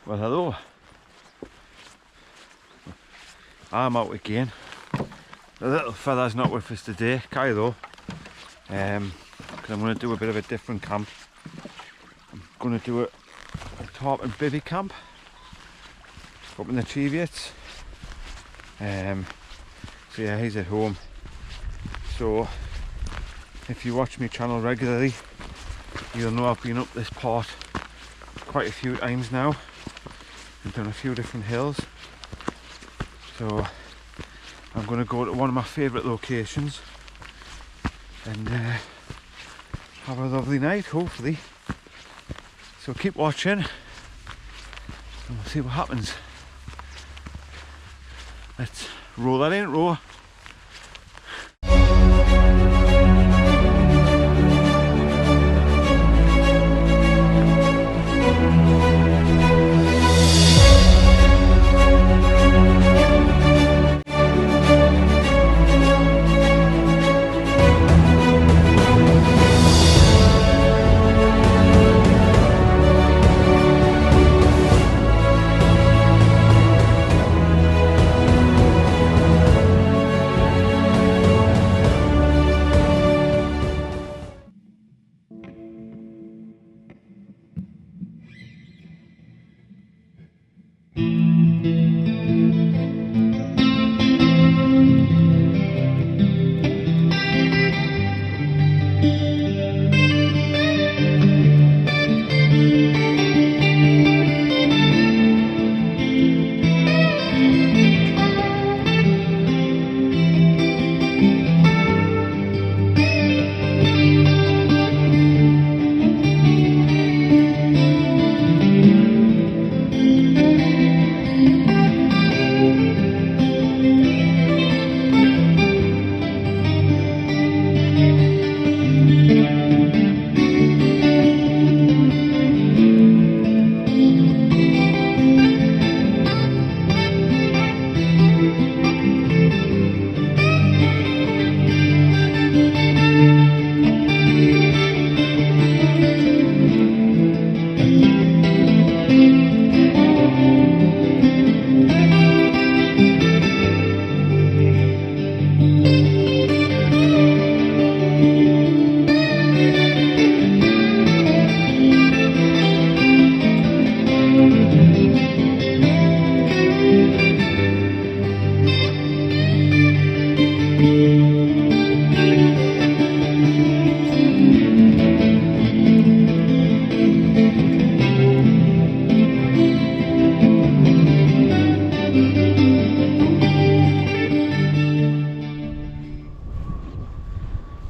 Well, hello. I'm out again. The little fella's not with us today, Kai though, because I'm going to do a bit of a different camp. I'm going to do a tarp and bivy camp up in the Cheviots. So yeah, he's at home. So if you watch my channel regularly, you'll know I've been up this part quite a few times now. I've done a few different hills. So I'm going to go to one of my favourite locations and have a lovely night, hopefully. So keep watching and we'll see what happens. Let's roll that intro.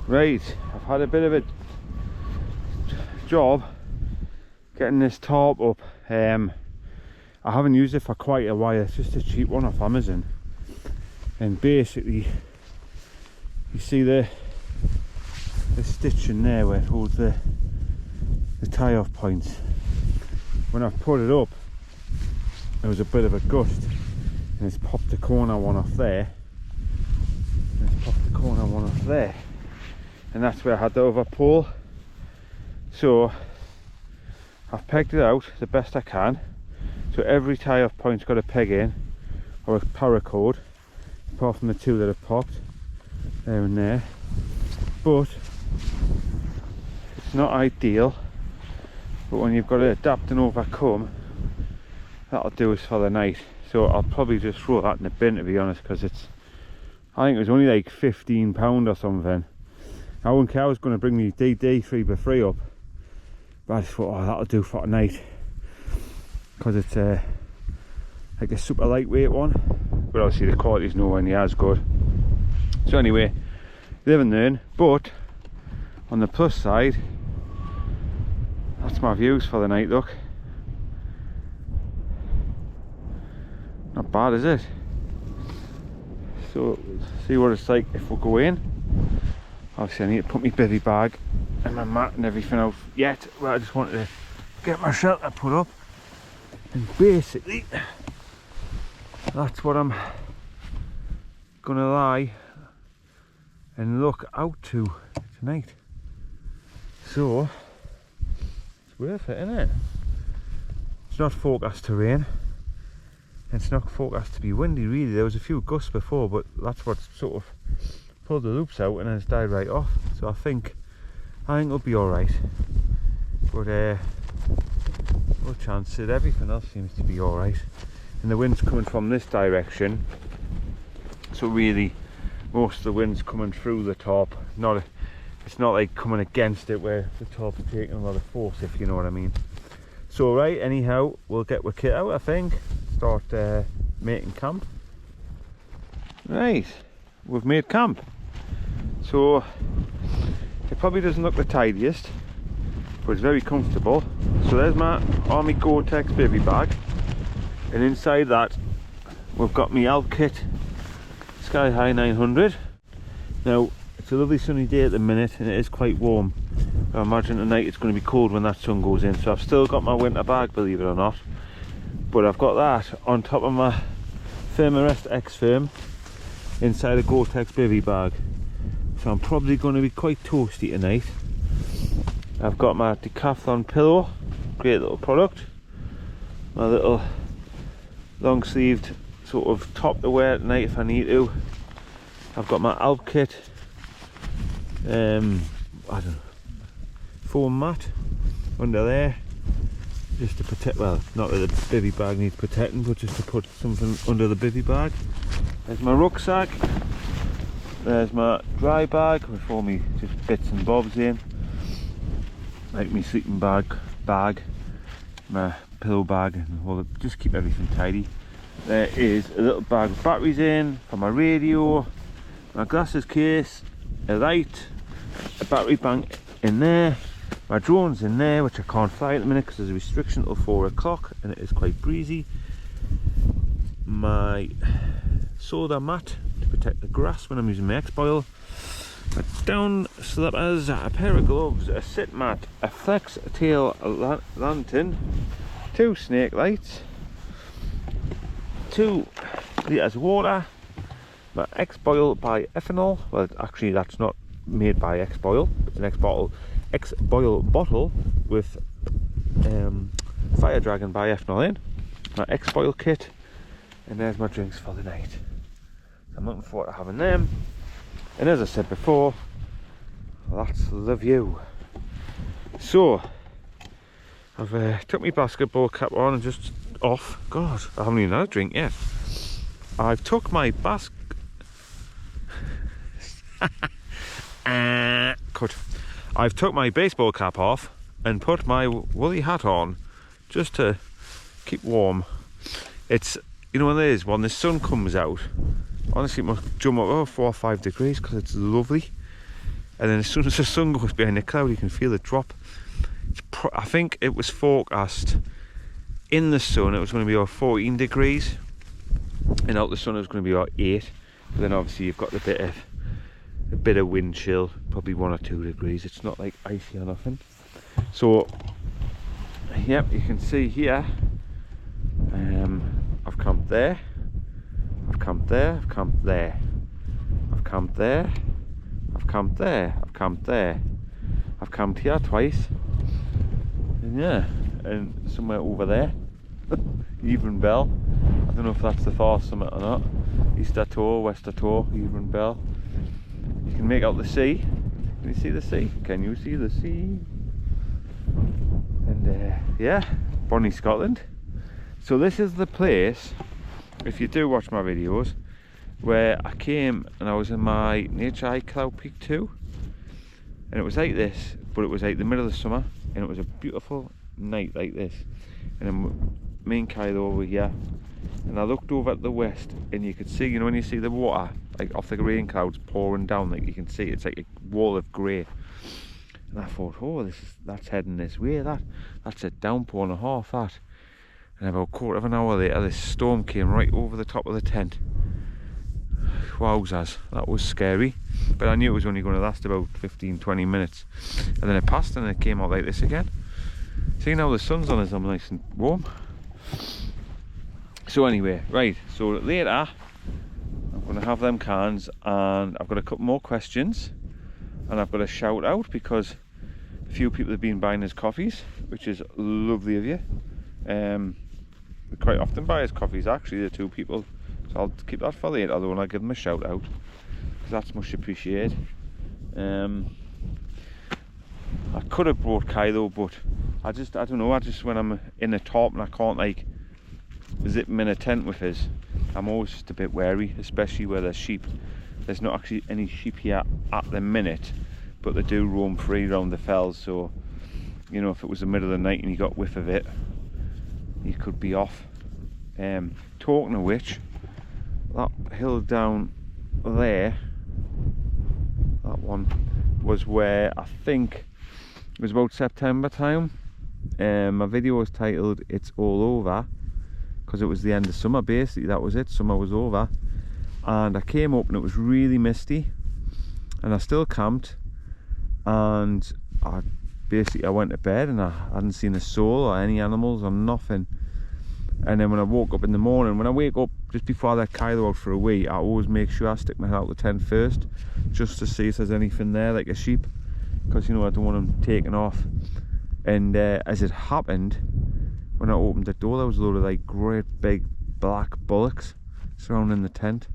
Right, I've had a bit of a job getting this tarp up. I haven't used it for quite a while. It's just a cheap one off Amazon, and basically you see the stitch in there where it holds the tie-off points. When I've put it up, there was a bit of a gust and it's popped the corner one off there, and it's popped the corner one off there, and that's where I had the other pole. So I've pegged it out the best I can, so every tie-off point's got a peg in or a paracord, apart from the two that have popped there and there. But it's not ideal, but when you've got to adapt and overcome, that'll do us for the night. So I'll probably just throw that in the bin, to be honest, because it's, I think it was only like £15 or something. I wouldn't care. I was going to bring the DD 3x3 up, but I just thought, oh, that'll do for tonight, because it's like a super lightweight one, but obviously the quality's nowhere near as good. So anyway, live and learn. But on the plus side, that's my views for the night. Look, not bad, is it? So see what it's like if we go in. Obviously I need to put my bivy bag and my mat and everything out yet, but I just wanted to get my shelter put up, and basically that's what I'm gonna lie and look out to tonight. So it's worth it, isn't it? It's not forecast to rain. It's not forecast to be windy really. There was a few gusts before, but that's what sort of pulled the loops out and then it's died right off. So I think it'll be alright. But no chance that everything else seems to be alright. And the wind's coming from this direction. So really most of the wind's coming through the top. It's not like coming against it where the top's taking a lot of force, if you know what I mean. So right, anyhow, we'll get our kit out, I think. Start making camp. Right, we've made camp. So it probably doesn't look the tidiest, but it's very comfortable. So there's my Army Gore-Tex bivy bag, and inside that we've got my Alp kit Sky High 900. Now it's a lovely sunny day at the minute and it is quite warm. I imagine tonight it's going to be cold when that sun goes in, so I've still got my winter bag, believe it or not. But I've got that on top of my Firmarest X Firm inside a Gore-Tex bivy bag. So I'm probably going to be quite toasty tonight. I've got my Decathlon pillow, great little product. My little long sleeved sort of top to wear at night if I need to. I've got my Alp kit, I don't know, foam mat under there, just to protect, well, not that the bivy bag needs protecting, but just to put something under the bivy bag. There's my rucksack, there's my dry bag with all me just bits and bobs in, like my sleeping bag, my pillow bag, and all the, just keep everything tidy. There is a little bag of batteries in for my radio, my glasses case, a light, a battery bank in there, my drone's in there, which I can't fly at the minute because there's a restriction till 4 o'clock and it is quite breezy. My soda mat to protect the grass when I'm using my X-Boil, my down slippers, a pair of gloves, a sit mat, a Flextail lantern, 2 snake lights, 2 litres of water, my X-Boil by Ethanol. Well, actually that's not made by X-Boil, it's an X-Boil bottle with Fire Dragon by Ethanol in, my X-Boil kit, and there's my drinks for the night. I'm looking forward to having them, and as I said before, that's the view. So I've took my basketball cap on and just off. God, I haven't even had a drink yet. I've took my I've took my baseball cap off and put my woolly hat on just to keep warm. It's, you know, when the sun comes out, honestly it must jump up over 4 or 5 degrees because it's lovely, and then as soon as the sun goes behind the cloud you can feel it drop. I think it was forecast in the sun it was going to be about 14 degrees and out the sun it was going to be about 8, but then obviously you've got a bit of wind chill, probably 1 or 2 degrees. It's not like icy or nothing. So yep, you can see here I've camped there, I've camped there, I've camped there, I've camped there, I've camped there, I've camped there, I've camped here twice, and yeah, and somewhere over there Even Bell. I don't know if that's the far summit or not. Easter Tor, Wester Tor, Even Bell. You can make out the sea. Can you see the sea? Can you see the sea? And yeah, Bonnie, Scotland. So this is the place, if you do watch my videos, where I came and I was in my Nature Hike Cloud Peak 2, and it was like this, but it was like the middle of the summer, and it was a beautiful night like this, and then me and Kyle over here, and I looked over at the west, and you could see, you know, when you see the water like off the rain clouds pouring down, like you can see it's like a wall of grey, and I thought, oh, that's heading this way, that's a downpour and a half, that. And about a quarter of an hour later this storm came right over the top of the tent. Wowzers, that was scary, but I knew it was only going to last about 15-20 minutes, and then it passed and it came out like this again. See, now the sun's on us, I'm nice and warm. So anyway, right, so later I'm going to have them cans, and I've got a couple more questions, and I've got a shout out because a few people have been buying us coffees, which is lovely of you. We quite often buy his coffees, actually, the two people. So I'll keep that for later, though, and I'll give them a shout out, because that's much appreciated. I could have brought Kylo, but I don't know, when I'm in a tarp and I can't like zip him in a tent with us, I'm always just a bit wary, especially where there's sheep. There's not actually any sheep here at the minute, but they do roam free around the fells, so you know, if it was the middle of the night and you got whiff of it, you could be off. Talking of which, that hill down there, that one was where I think it was about September time. My video was titled "It's All Over" because it was the end of summer. Basically, that was it. Summer was over, and I came up and it was really misty, and I still camped, and I went to bed and I hadn't seen a soul or any animals or nothing. And then when I woke up in the morning, when I wake up just before I let Kylo out for a wee, I always make sure I stick my head out the tent first, just to see if there's anything there, like a sheep, because you know, I don't want them taken off. And as it happened, when I opened the door, there was a load of like great big black bullocks surrounding the tent.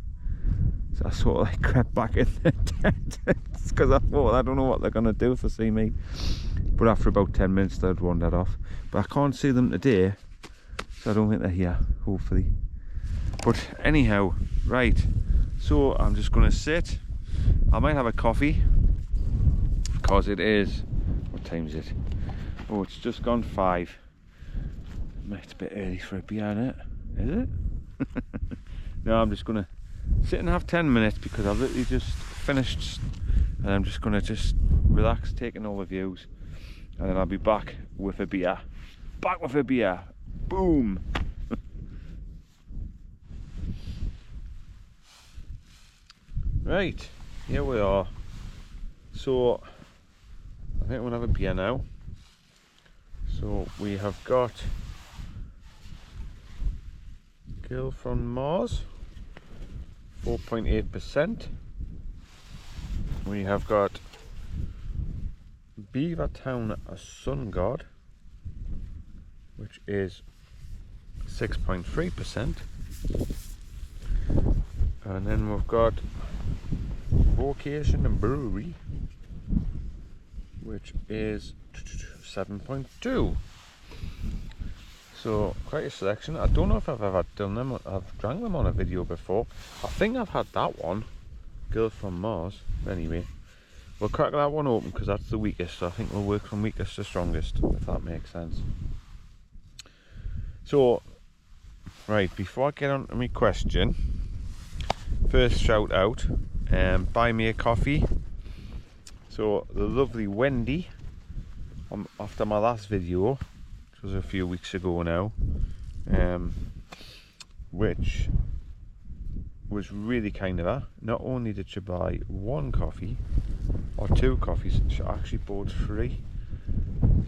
So I sort of like crept back in the tent because I thought, I don't know what they're gonna do if they see me. But after about 10 minutes they'd wandered off. But I can't see them today, so I don't think they're here, hopefully. But anyhow, right, so I'm just gonna sit. I might have a coffee, because it is, what time is it? Oh, it's just gone 5. It's a bit early for a beer, isn't it? Is it? No, I'm just gonna sit and have 10 minutes because I've literally just finished, and I'm just gonna just relax, taking all the views, and then I'll be back with a beer. Back with a beer. Boom. Right, here we are. So I think I'm gonna have a beer now. So we have got Girl from Mars, 4.8%. We have got Beavertown Sun God, which is 6.3%. And then we've got Vocation and Brewery, which is 7.2. So quite a selection. I don't know if I've ever done them. I've drank them on a video before. I think I've had that one, Girl from Mars. Anyway, we'll crack that one open because that's the weakest. So I think we'll work from weakest to strongest, if that makes sense. So, right, before I get on to my question, first shout out, buy me a coffee. So the lovely Wendy, after my last video, which was a few weeks ago now, which was really kind of her. Not only did she buy 1 coffee or 2 coffees, she actually bought 3.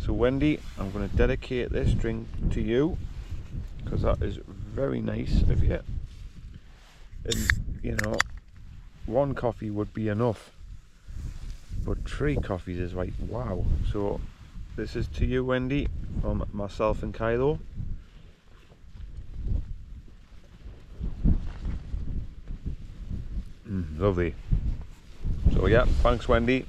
So Wendy, I'm going to dedicate this drink to you, because that is very nice of you. And you know, 1 coffee would be enough, but 3 coffees is like wow. So this is to you, Wendy, from myself and Kylo. Lovely. So yeah, thanks Wendy.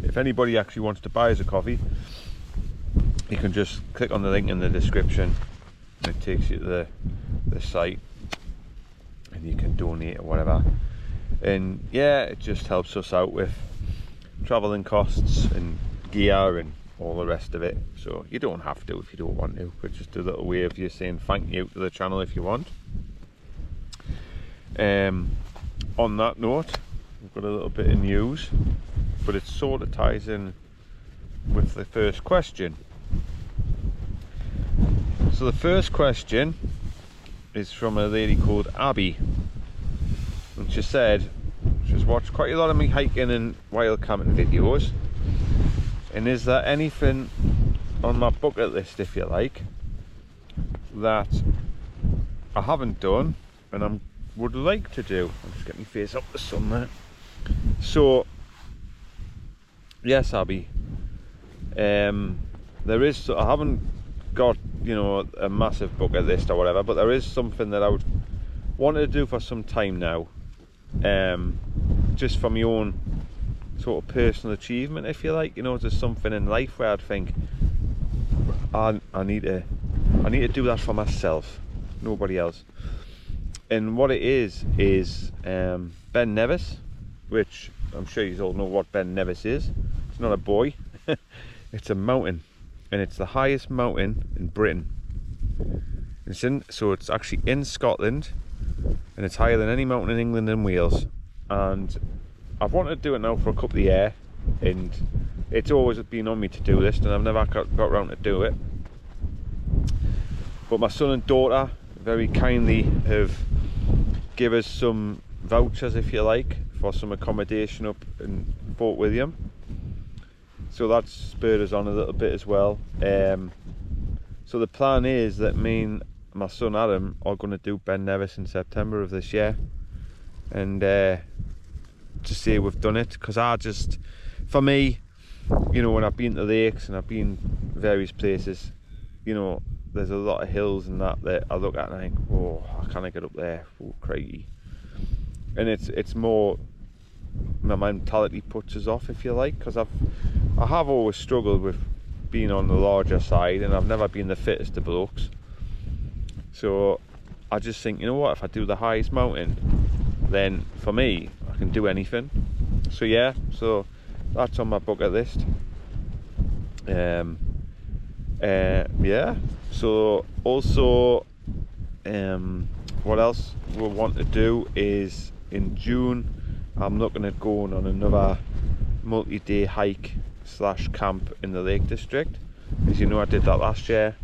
If anybody actually wants to buy us a coffee, you can just click on the link in the description and it takes you to the site, and you can donate or whatever. And yeah, it just helps us out with travelling costs and gear and all the rest of it. So you don't have to if you don't want to, but just a little way of you saying thank you to the channel if you want. On that note, we've got a little bit of news, but it sort of ties in with the first question. So the first question is from a lady called Abby, and she said she's watched quite a lot of me hiking and wild camping videos, and is there anything on my bucket list, if you like, that I haven't done and I would like to do? I'm just getting my face up the sun there. So yes, Abby, there is, I haven't got, you know, a massive bucket list or whatever, but there is something that I would want to do for some time now, just for my own sort of personal achievement, if you like. You know, there's something in life where I'd think I need to do that for myself, nobody else. And what it is Ben Nevis, which I'm sure you all know what Ben Nevis is. It's not a boy, it's a mountain, and it's the highest mountain in Britain. So it's actually in Scotland, and it's higher than any mountain in England and Wales. And I've wanted to do it now for a couple of years, and it's always been on me to do this, and I've never got around to do it. But my son and daughter very kindly have given us some vouchers, if you like, for some accommodation up in Fort William. So that's spurred us on a little bit as well. So the plan is that me and my son Adam are going to do Ben Nevis in September of this year, and to say we've done it, because for me, you know, when I've been to lakes and I've been various places, you know, there's a lot of hills and that I look at and I think, oh, I can't get up there, oh crikey. And it's more my mentality puts us off, if you like, because I have always struggled with being on the larger side, and I've never been the fittest of blokes. So I just think, you know what, if I do the highest mountain, then for me, I can do anything. So yeah, so that's on my bucket list. Yeah, so also what else we'll want to do is in June I'm looking at going on another multi-day hike / camp in the Lake District. As you know, I did that last year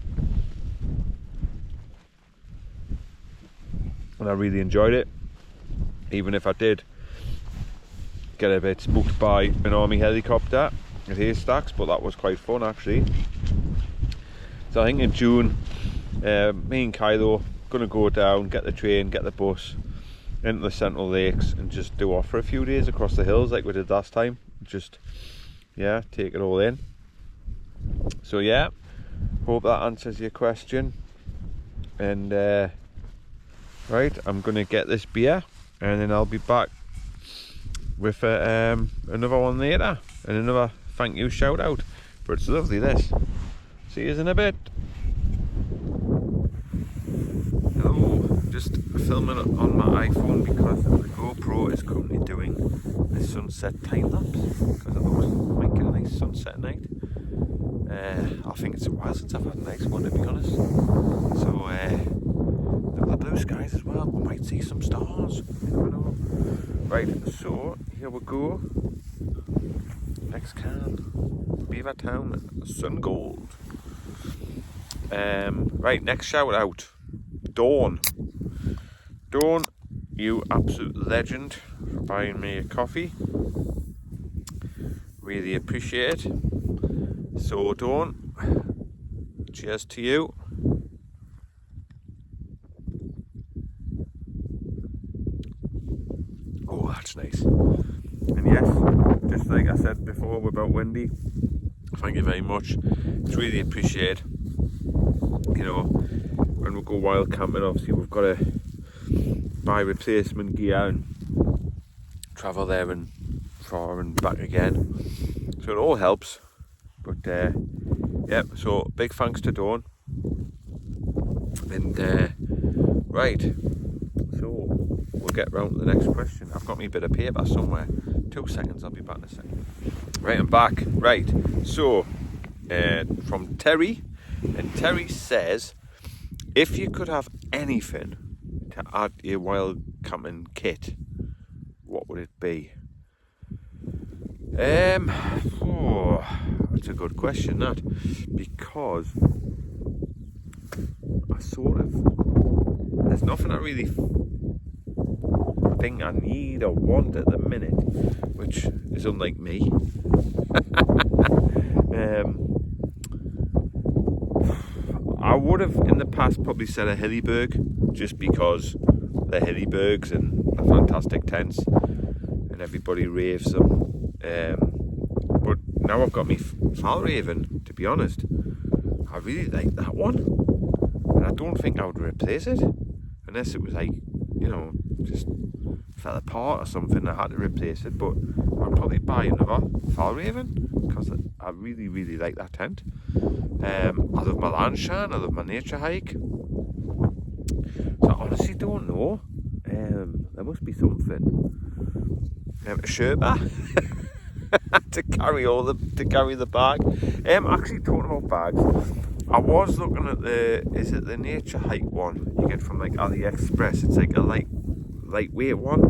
and I really enjoyed it, even if I did get a bit spooked by an army helicopter at Haystacks, but that was quite fun actually. So I think in June, me and Kylo gonna go down, get the train, get the bus into the Central Lakes and just do off for a few days across the hills like we did last time. Just, yeah, take it all in. So yeah, hope that answers your question. And right, I'm gonna get this beer and then I'll be back with another one later and another thank you shout out. But it's lovely this. See you in a bit. Hello, just filming it on my iPhone because the GoPro is currently doing a sunset time lapse because it looks like a nice sunset night. I think it's a while since I've had a nice one, to be honest. So the blue skies as well. We might see some stars. You never know. Right, so here we go. Next can, Beavertown Sun Gold. Right, next shout out, Dawn, you absolute legend for buying me a coffee, really appreciate it. So Dawn, cheers to you. Oh, that's nice. And yes, just like I said before about Wendy, thank you very much, it's really appreciated. You know, when we go wild camping, obviously we've got to buy replacement gear and travel there and far and back again, so it all helps. But yeah, so big thanks to Dawn. And right, so we'll get round to the next question. I've got me a bit of paper somewhere. 2 seconds, I'll be back in a second. Right, I'm back. Right, so from Terry. And Terry says, if you could have anything to add to your wild camping kit, what would it be? Oh, that's a good question, that, because there's nothing I really think I need or want at the minute, which is unlike me. I would have in the past probably said a Hillyberg, just because they're Hillybergs and they're fantastic tents and everybody raves them. But now I've got me Falraven, to be honest. I really like that one, and I don't think I would replace it unless it was like, you know, just fell apart or something. I had to replace it, but I'd probably buy another Fjällräven because I really, really like that tent. I love my land shan, I love my nature hike. So I honestly don't know. There must be something. A Sherpa to carry the bag. Actually, talking about bags, I was looking at is it the nature hike one you get from like AliExpress? It's like a lightweight one.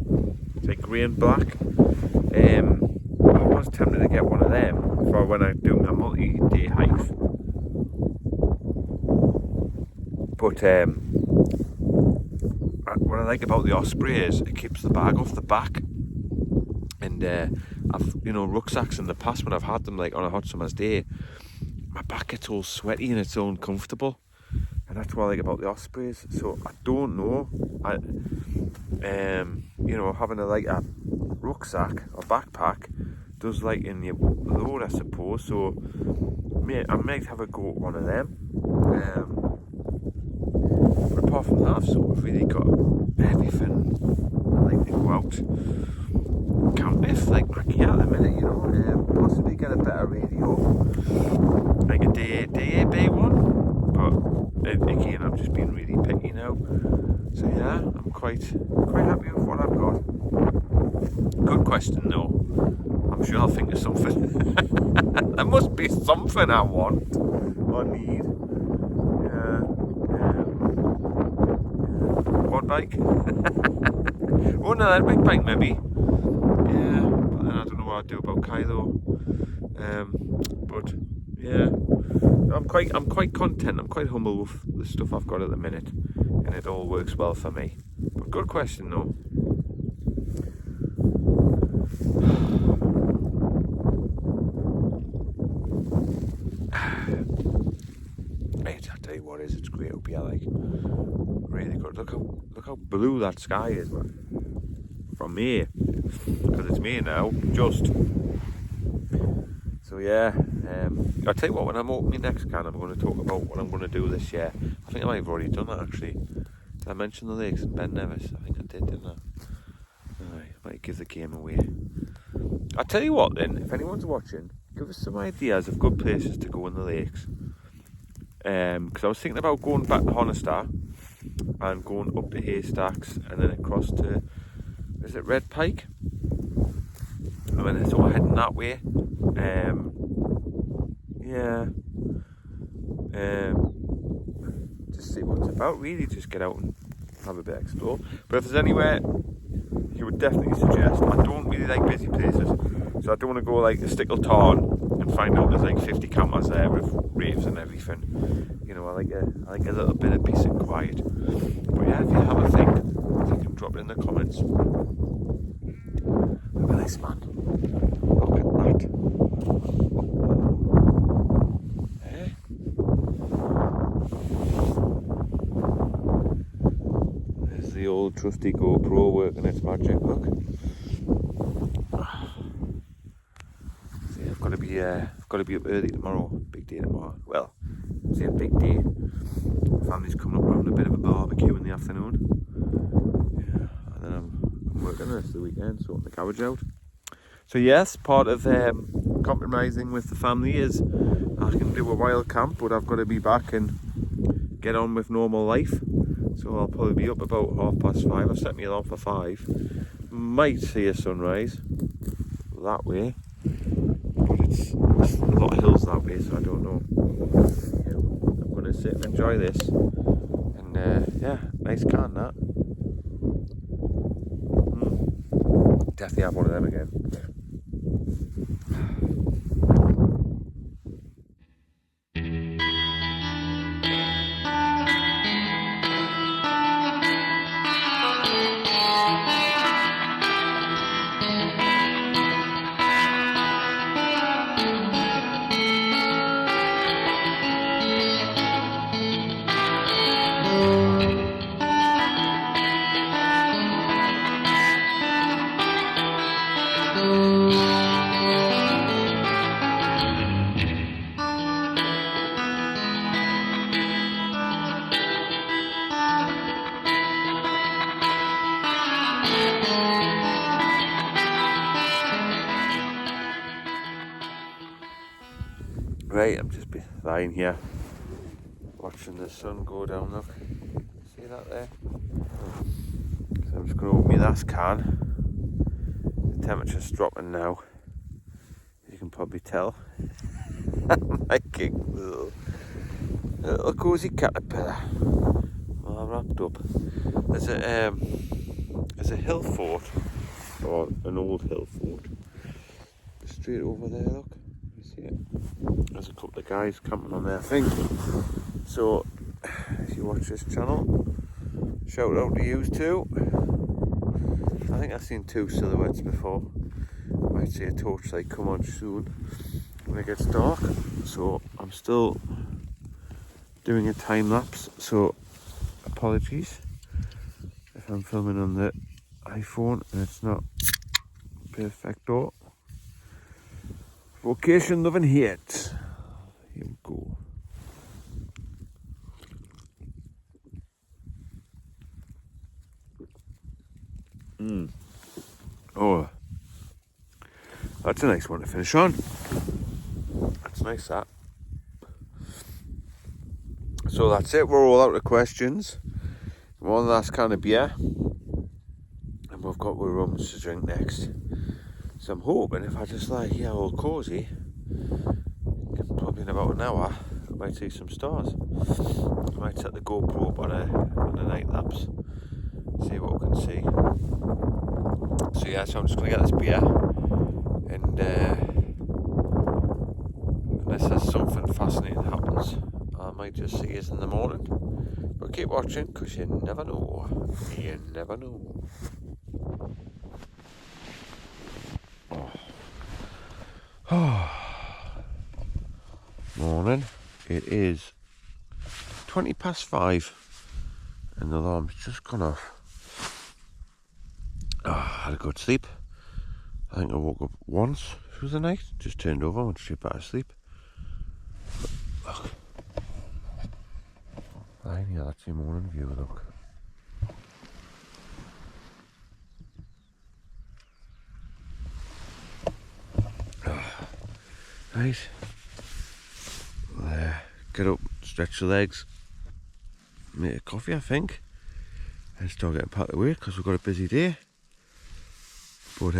It's like grey and black. I was tempted to get one of them for when I do my multi-day hikes. But what I like about the Osprey is it keeps the bag off the back. And I've, you know, rucksacks in the past when I've had them like on a hot summer's day, my back gets all sweaty and it's so uncomfortable. And that's what I like about the Ospreys. So I don't know. You know, having a rucksack or backpack does lighten your load, I suppose. So I might have a go at one of them. But apart from that, I've sort of really got everything I like to go out camp with, like my gear at the minute, you know. Possibly get a better radio, like a DAB one. But again, I'm just being really picky now. So yeah, I'm quite happy with what I've got. Good question though. I'm sure I'll think of something. There must be something I want or need. Quad bike. Oh no, that big bike maybe. Yeah, but then I don't know what I'd do about Kylo. But yeah, I'm quite content. I'm quite humble with the stuff I've got at the minute, and it all works well for me. But good question though. Mate, I tell you what, it's great up here, like really good. Look how blue that sky is, man. From here, because it's me now, just. So yeah, I'll tell you what, when I'm opening my next can, I'm going to talk about what I'm going to do this year. I think I might have already done that actually. Did I mention the lakes in Ben Nevis? I think I did, didn't I? I might give the game away. I'll tell you what then, if anyone's watching, give us some ideas of good places to go in the lakes. Because I was thinking about going back to Honestar and going up to Haystacks and then across to, is it Red Pike? And then sort of heading that way. Just see what it's about really, just get out and have a bit of explore. But if there's anywhere you would definitely suggest, I don't really like busy places, so I don't want to go like a Stickle Tarn and find out there's like 50 campers there with raves and everything. You know, I like a little bit of peace and quiet. But yeah, if you have a think, you can drop it in the comments. Look at this, man. Look at that. Eh? There's the old trusty GoPro working its magic, look. See, I've got to be up early tomorrow. Big day tomorrow. Well, say a big day. Family's coming up, we're having a bit of a barbecue in the afternoon. Yeah, and then I'm working the rest of the weekend, sorting the garage out. So yes, part of compromising with the family is I can do a wild camp, but I've got to be back and get on with normal life. So I'll probably be up about 5:30. I've set my alarm for 5. Might see a sunrise that way, but it's a lot of hills that way, so I don't know. I'm going to sit and enjoy this, and yeah, nice can that. Definitely have one of them again. Right, I'm just lying here watching the sun go down, look. See that there? So I'm just going to open my last can. The temperature's dropping now, as you can probably tell. I'm making a little cosy caterpillar. All wrapped up. There's a hill fort, or an old hill fort, straight over there, look. You see it? There's a couple of guys camping on there, I think. So, if you watch this channel, shout out to you too. I think I've seen 2 silhouettes before. I might see a torchlight come on soon when it gets dark. So I'm still doing a time lapse, so apologies if I'm filming on the iPhone and it's not perfecto. Vocation, love and hate. Here we go. Oh, that's a nice one to finish on. That's nice, that. So that's it, we're all out of questions. One last can of beer, and we've got our rums to drink next. So I'm hoping if I just lie here all cosy, probably in about an hour, I might see some stars. I might set the GoPro up on a night lapse, see what we can see. So yeah, so I'm just going to get this beer, and unless there's something fascinating happens, I might just see us in the morning. But keep watching, because you never know. You never know. Oh. Morning. It is 5:20, and the alarm's just gone off. I had a good sleep. I think I woke up once through the night, just turned over, went straight back to sleep. But look. Yeah, that's your morning view, look. Right. Get up, stretch the legs, make a coffee, I think, and start getting packed away because we've got a busy day. But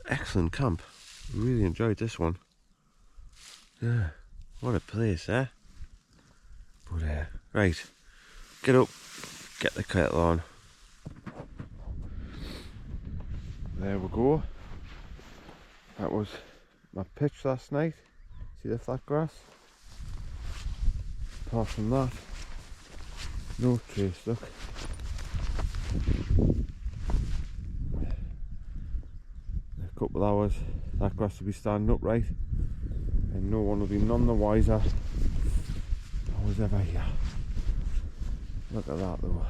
excellent camp. Really enjoyed this one. Yeah, what a place, eh? But right, get up, get the kettle on. There we go. That was my pitch last night. See the flat grass? Apart from that, no trace, look. In a couple of hours, that grass will be standing upright, and no one will be none the wiser I was ever here. Look at that though.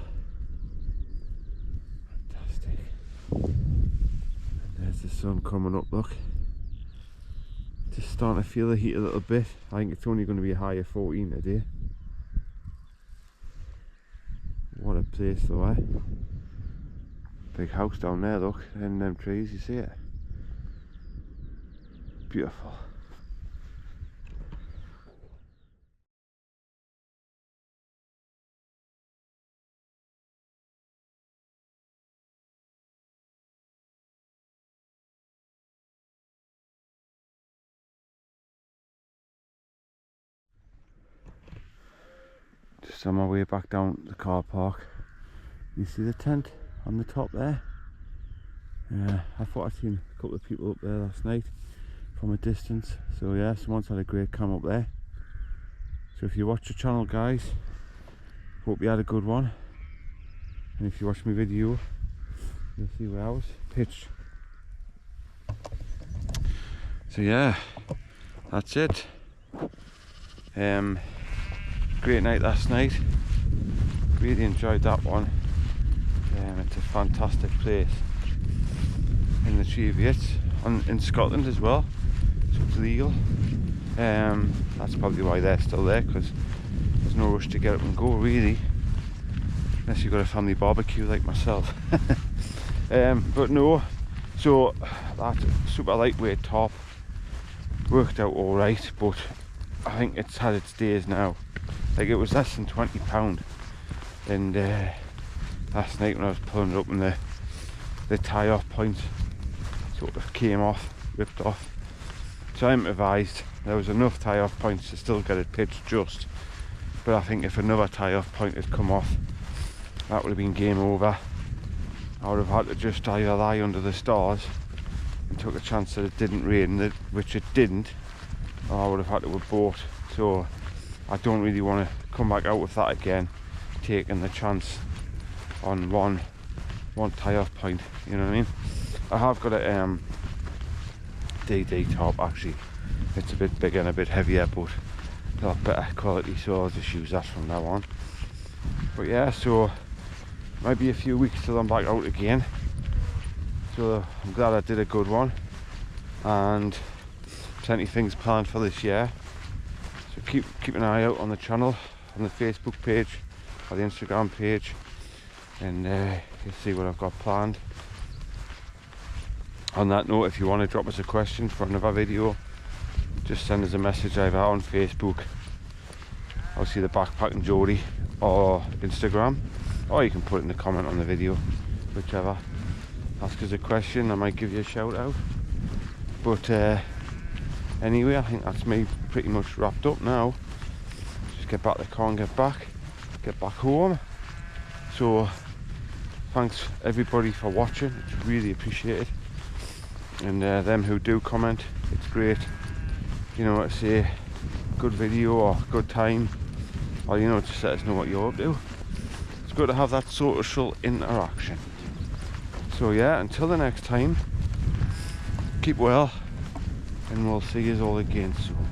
Fantastic. And there's the sun coming up, look. Just starting to feel the heat a little bit. I think it's only going to be a high of 14 today. What a place though, eh? Big house down there, look, and them trees, you see it? Beautiful. Just on my way back down the car park. You see the tent on the top there? Yeah, I thought I'd seen a couple of people up there last night from a distance. So yeah, someone's had a great camp up there. So if you watch the channel, guys, hope you had a good one. And if you watch my video, you'll see where I was pitched. So yeah, that's it. Great night last night. Really enjoyed that one. It's a fantastic place in the Cheviot, in Scotland as well, so it's legal. That's probably why they're still there, because there's no rush to get up and go really, unless you've got a family barbecue like myself. But no, so that super lightweight tarp worked out all right, but I think it's had its days now. Like, it was less than £20, and last night when I was pulling it up and the tie off point sort of came off, ripped off. So I'm advised there was enough tie off points to still get it pitched just, but I think if another tie off point had come off, that would have been game over. I would have had to just either lie under the stars and took a chance that it didn't rain, which it didn't, or I would have had to have bought. So I don't really want to come back out with that again, taking the chance on one tie off point, you know what I mean? I have got a DD tarp actually. It's a bit bigger and a bit heavier, but a lot better quality, so I'll just use that from now on. But yeah, so might be a few weeks till I'm back out again, so I'm glad I did a good one, and plenty of things planned for this year. So keep an eye out on the channel, on the Facebook page or the Instagram page, and you'll see what I've got planned. On that note, if you want to drop us a question for another video, just send us a message either on Facebook, I'll see the Backpacking Jody, or Instagram, or you can put it in the comment on the video, whichever. Ask us a question, I might give you a shout out. But anyway, I think that's me pretty much wrapped up now. Just get back to the car and get back home. So thanks everybody for watching, it's really appreciated. And them who do comment, it's great, you know, to say good video or good time, or you know, just let us know what you're up to. It's good to have that social interaction. So yeah, until the next time, keep well, and we'll see you all again soon.